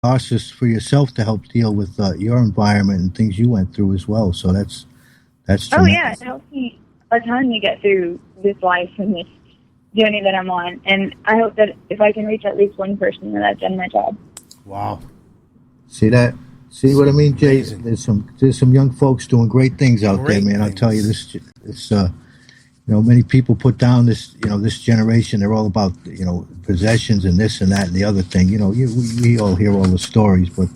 process for yourself to help deal with your environment and things you went through as well. So that's Oh yeah, it tremendous. helps me a ton to get through this life and this journey that I'm on. And I hope that if I can reach at least one person, that I've done my job. Wow. See that? See what I mean, Jay? Amazing. There's some young folks doing great things out there, Great man. I'll tell you things. this. Many people put down this generation. They're all about possessions and this and that and the other thing. We all hear all the stories, but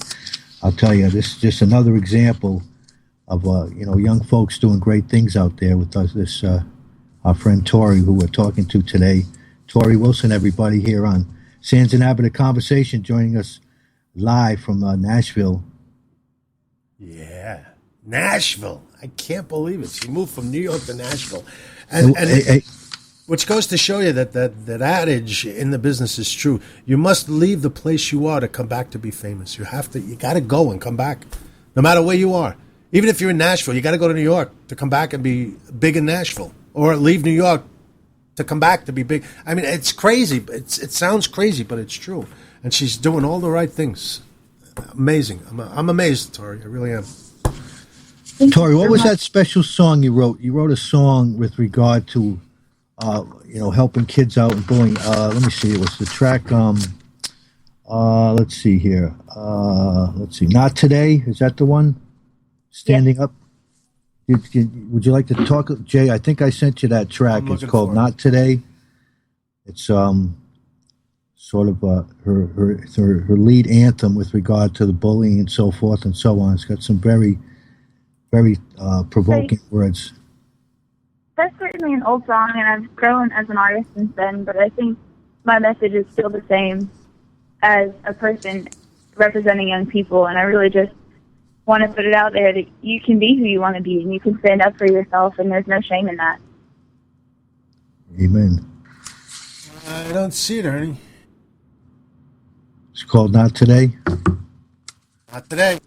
I'll tell you, this is just another example of young folks doing great things out there with us. Our friend Tori, who we're talking to today, Tori Wilson, everybody here on Sands and Abbott, a conversation, joining us live from Nashville. Yeah. Nashville. I can't believe it. She moved from New York to Nashville. Hey, Which goes to show you that adage in the business is true. You must leave the place you are to come back to be famous. You got to go and come back, no matter where you are. Even if you're in Nashville, you got to go to New York to come back and be big in Nashville, or leave New York to come back to be big. I mean, it's crazy. It sounds crazy, but it's true. And she's doing all the right things. Amazing. I'm amazed, Tori. I really am. Tori, what was that special song you wrote? You wrote a song with regard to, helping kids out and bullying. Let me see. It was the track. Let's see here. Let's see. Not Today. Is that the one? Standing Up. Would you like to talk, Jay? I think I sent you that track. I'm It's looking called for it. Not Today. It's sort of her lead anthem with regard to the bullying and so forth and so on. It's got some very provoking words. That's certainly an old song, and I've grown as an artist since then, but I think my message is still the same as a person representing young people, and I really just want to put it out there that you can be who you want to be, and you can stand up for yourself, and there's no shame in that. Amen. I don't see it, Ernie. It's called Not Today. Not today.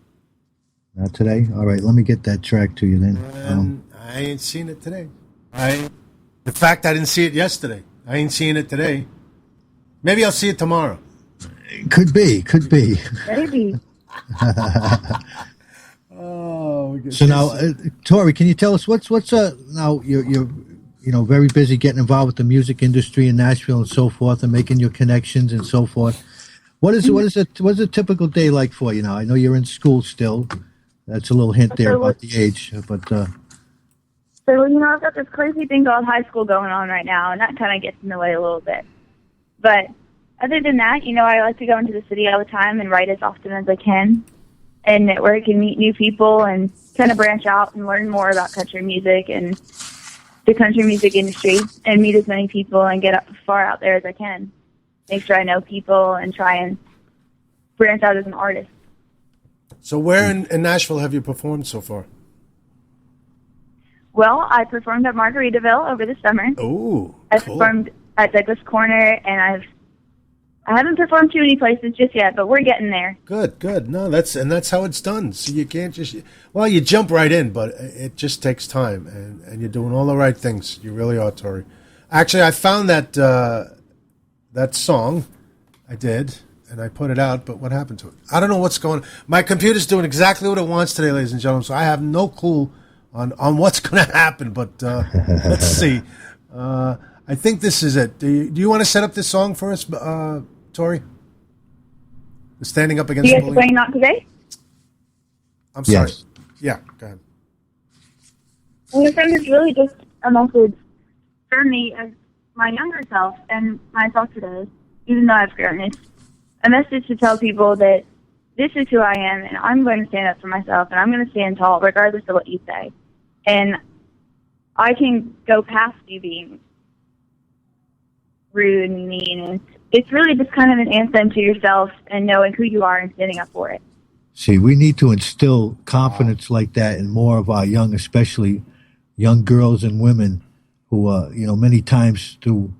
Not today. All right, let me get that track to you then. And I ain't seen it today. In fact, I didn't see it yesterday. I ain't seeing it today. Maybe I'll see it tomorrow. Could be. Maybe. Oh, So now, Tori, can you tell us what's now you're very busy getting involved with the music industry in Nashville and so forth, and making your connections and so forth. What's a typical day like for you now? I know you're in school still. That's a little hint there about the age, but So, I've got this crazy thing called high school going on right now, and that kind of gets in the way a little bit. But other than that, I like to go into the city all the time and write as often as I can and network and meet new people and kind of branch out and learn more about country music and the country music industry and meet as many people and get as far out there as I can. Make sure I know people and try and branch out as an artist. So where in Nashville have you performed so far? Well, I performed at Margaritaville over the summer. Oh, I cool. performed at Douglas Corner, and I haven't performed too many places just yet, but we're getting there. Good. No, that's how it's done. So you can't you jump right in, but it just takes time, and you're doing all the right things. You really are, Tori. Actually, I found that song. I did, and I put it out, but what happened to it? I don't know what's going on. My computer's doing exactly what it wants today, ladies and gentlemen, so I have no clue on what's going to happen, but let's see. I think this is it. Do you want to set up this song for us, Tori? The Standing Up Against You guys Bullying? playing Not Today? I'm sorry. Yes. Yeah, go ahead. Well, my friend is really just a message for me as my younger self and myself today, even though I've grown. It's a message to tell people that this is who I am, and I'm going to stand up for myself, and I'm going to stand tall regardless of what you say. And I can go past you being rude and mean. And it's really just kind of an anthem to yourself and knowing who you are and standing up for it. see, we need to instill confidence like that in more of our young, especially young girls and women who, many times through,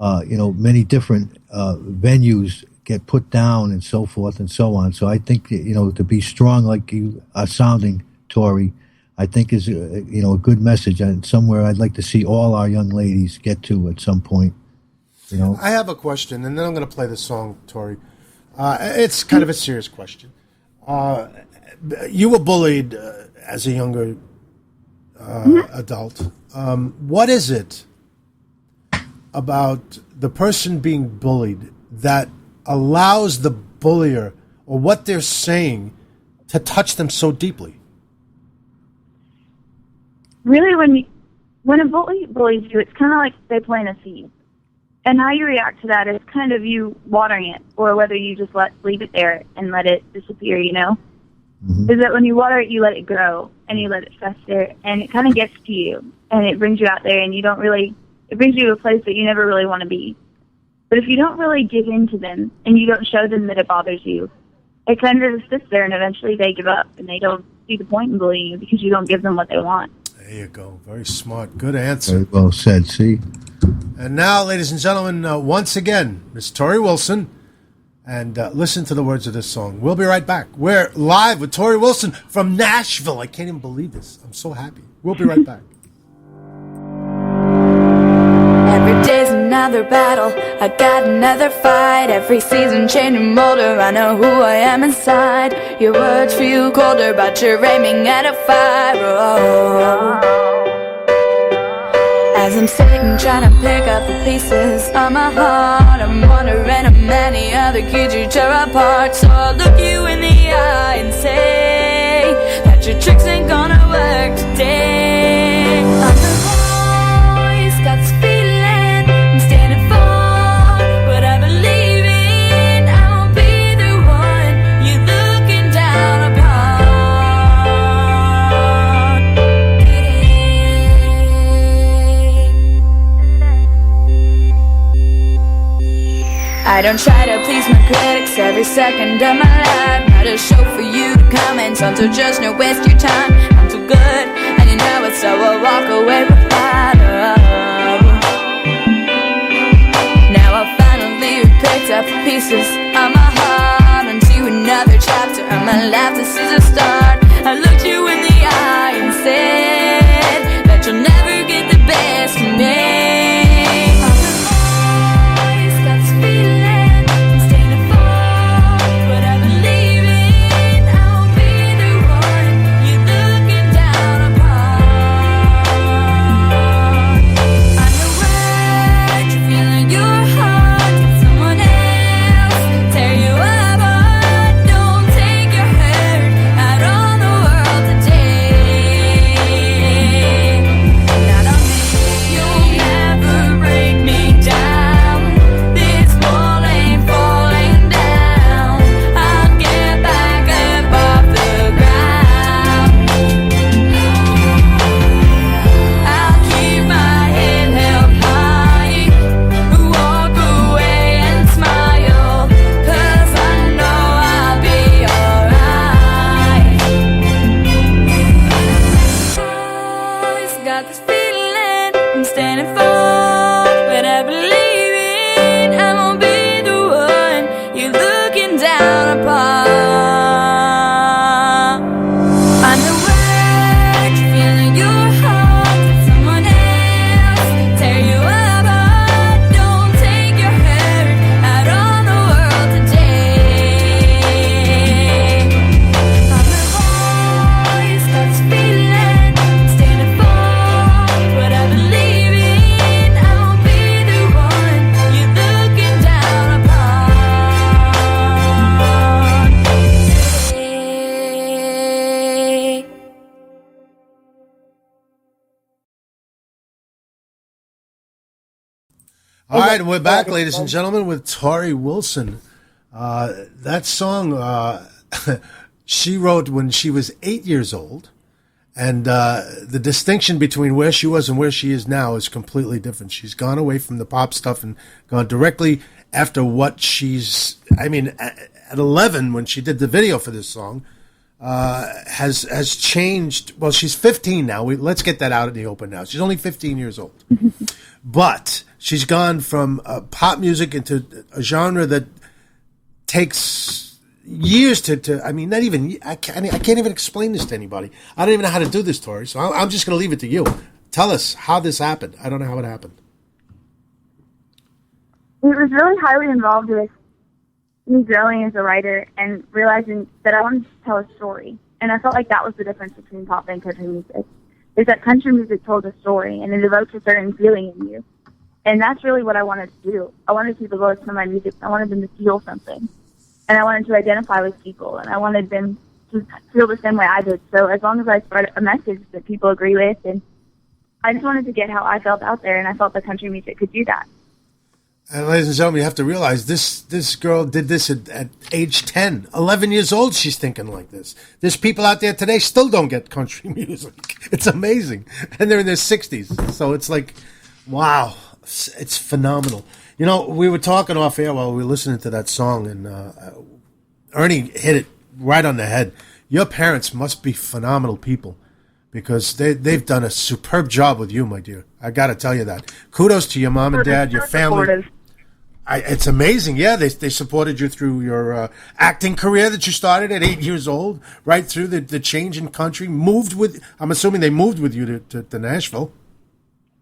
many different venues get put down and so forth and so on. So I think, to be strong like you are sounding, Tori, I think is, a good message, and somewhere I'd like to see all our young ladies get to at some point. I have a question, and then I'm going to play the song, Tori. It's kind of a serious question. You were bullied as a younger adult. What is it about the person being bullied that allows the bullier or what they're saying to touch them so deeply? Really, when a bully bullies you, it's kind of like they plant a seed. And how you react to that is kind of you watering it, or whether you just leave it there and let it disappear, you know? Mm-hmm. Is that when you water it, you let it grow, and you let it fester, and it kind of gets to you, and it brings you out there, and it brings you to a place that you never really want to be. But if you don't really give in to them, and you don't show them that it bothers you, it kind of just sits there, and eventually they give up, and they don't see the point in bullying you because you don't give them what they want. There you go. Very smart. Good answer. Very well said, see? And now, ladies and gentlemen, once again, Miss Tori Wilson, and listen to the words of this song. We'll be right back. We're live with Tori Wilson from Nashville. I can't even believe this. I'm so happy. We'll be right back. Every day's another battle, I got another fight. Every season changing molder, I know who I am inside. Your words feel colder, but you're aiming at a fire. As I'm sitting trying to pick up the pieces of my heart, I'm wondering how many other kids you tear apart. So I'll look you in the eye and say that your tricks ain't gonna work today. I'm the voice, got this feeling I'm standing for what I believe in. I won't be the one you're looking down upon. I don't try to please my critics every second of my life. Not a show for you to comment on, so just no waste your time. I'm too good, and you know it, so I'll walk away with pride. Now I finally picked up the pieces of my heart onto another chapter of my life. This is a start. I looked you in the eye and said that you'll never get the best of me. All right, we're back, ladies and gentlemen, with Tori Wilson. That song she wrote when she was 8 years old, and the distinction between where she was and where she is now is completely different. She's gone away from the pop stuff and gone directly after what she's... I mean, at 11, when she did the video for this song, has changed. Well, she's 15 now. Let's get that out in the open now. She's only 15 years old. But she's gone from pop music into a genre that takes years to I mean, not even, I can't even explain this to anybody. I don't even know how to do this, Tori. So I'm just going to leave it to you. Tell us how this happened. I don't know how it happened. It was really highly involved with me growing as a writer and realizing that I wanted to tell a story. And I felt like that was the difference between pop and country music, is that country music told a story and it evokes a certain feeling in you. And that's really what I wanted to do. I wanted people to listen to my music. I wanted them to feel something. And I wanted to identify with people. And I wanted them to feel the same way I did. So as long as I spread a message that people agree with, and I just wanted to get how I felt out there, and I felt that country music could do that. And ladies and gentlemen, you have to realize this girl did this at age 10. 11 years old, she's thinking like this. There's people out there today still don't get country music. It's amazing. And they're in their 60s. So it's like, wow, it's phenomenal. You know, we were talking off air while we were listening to that song, and Ernie hit it right on the head. Your parents must be phenomenal people, because they've done a superb job with you, my dear. I got to tell you that. Kudos to your mom and dad, your family. It's amazing. Yeah, they supported you through your acting career that you started at 8 years old, right through the change in country. I'm assuming they moved with you to Nashville.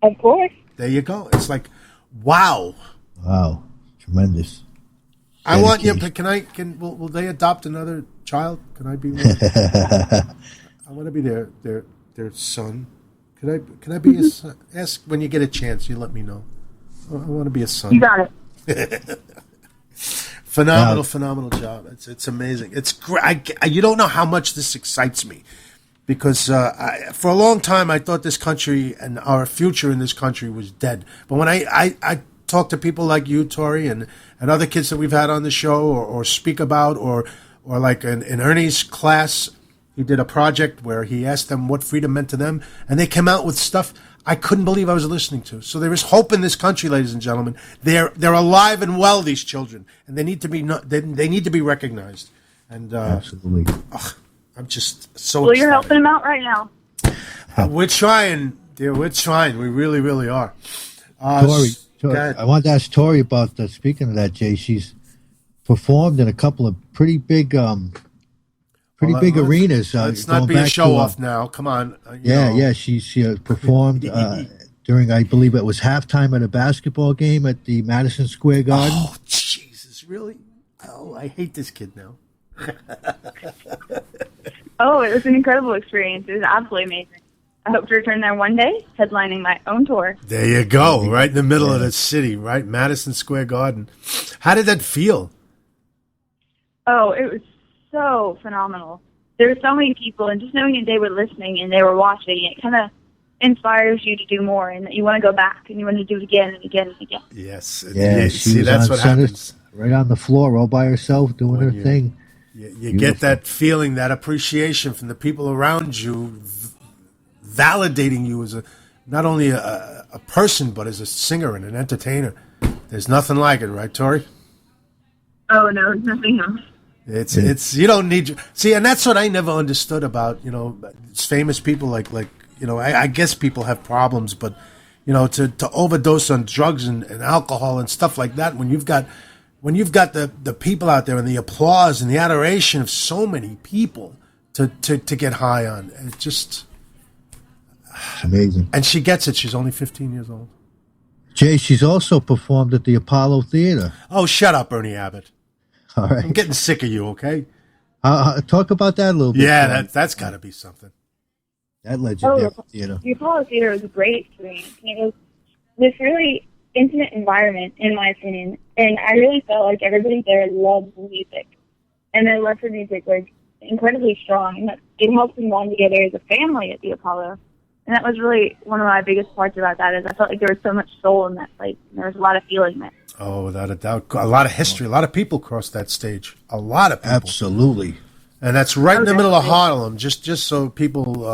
Of course. There you go. It's like, wow. Wow, tremendous. I want you. Will they adopt another child? Can I be one? I want to be their son. Can I be a son? Ask when you get a chance. You let me know. I want to be a son. You got it. Phenomenal job. It's amazing. It's great. You don't know how much this excites me, because for a long time I thought this country and our future in this country was dead. But when I talk to people like you, Tori, and other kids that we've had on the show, or speak about, or like in Ernie's class, he did a project where he asked them what freedom meant to them, and they came out with stuff I couldn't believe I was listening to. So there is hope in this country, ladies and gentlemen. They're alive and well, these children, and they need to be they need to be recognized. And absolutely, I'm just so. Well, excited. you're helping them out right now. We're trying, dear. We're trying. We really, really are. Tori, I wanted to ask Tori about speaking of that, Jay. She's performed in a couple of pretty big arenas. Let's not be a show off now. Come on. Yeah. She performed during, I believe it was halftime at a basketball game at the Madison Square Garden. Oh, Jesus, really? Oh, I hate this kid now. Oh, it was an incredible experience. It was absolutely amazing. I hope to return there one day, headlining my own tour. There you go, right in the middle of the city, right? Madison Square Garden. How did that feel? Oh, it was so phenomenal. There were so many people, and just knowing that they were listening and they were watching, it kind of inspires you to do more, and that you want to go back and you want to do it again and again and again. Yes. Yeah, see, that's what happens. Right on the floor, all by herself, doing her thing. You get that feeling, that appreciation from the people around you, validating you as not only a person, but as a singer and an entertainer. There's nothing like it, right, Tori? Oh, no, it's nothing else. It's you don't need see, and that's what I never understood about famous people like I guess people have problems, but to overdose on drugs and alcohol and stuff like that when you've got the people out there and the applause and the adoration of so many people to get high on, it just amazing. And she gets it. She's only 15 years old. Jay, she's also performed at the Apollo Theater. Oh, shut up, Ernie Abbott. All right. I'm getting sick of you, okay? Talk about that a little bit. Yeah, that's got to be something. That legendary theater. The Apollo Theater was a great experience. It was this really intimate environment, in my opinion, and I really felt like everybody there loved music, and their love for music was incredibly strong, and it helped them bond together as a family at the Apollo. And that was really one of my biggest parts about that, is I felt like there was so much soul in that place, and there was a lot of feeling there. Oh, without a doubt. A lot of history. A lot of people crossed that stage. A lot of people. Absolutely. And that's right in the middle of Harlem, just so people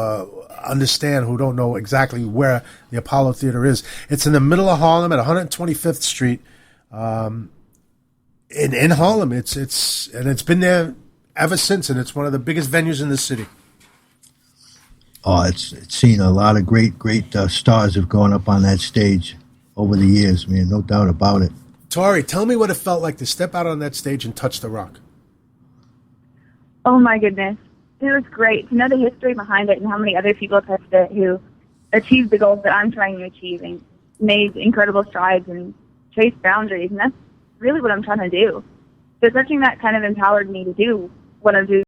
understand who don't know exactly where the Apollo Theater is. It's in the middle of Harlem at 125th Street in Harlem. It's been there ever since, and it's one of the biggest venues in the city. Oh, it's seen a lot of great stars have gone up on that stage over the years, man. No doubt about it. Tori, tell me what it felt like to step out on that stage and touch the rock. Oh, my goodness. It was great to know the history behind it and how many other people touched it who achieved the goals that I'm trying to achieve and made incredible strides and chased boundaries. And that's really what I'm trying to do. So searching that kind of empowered me to do what I'm doing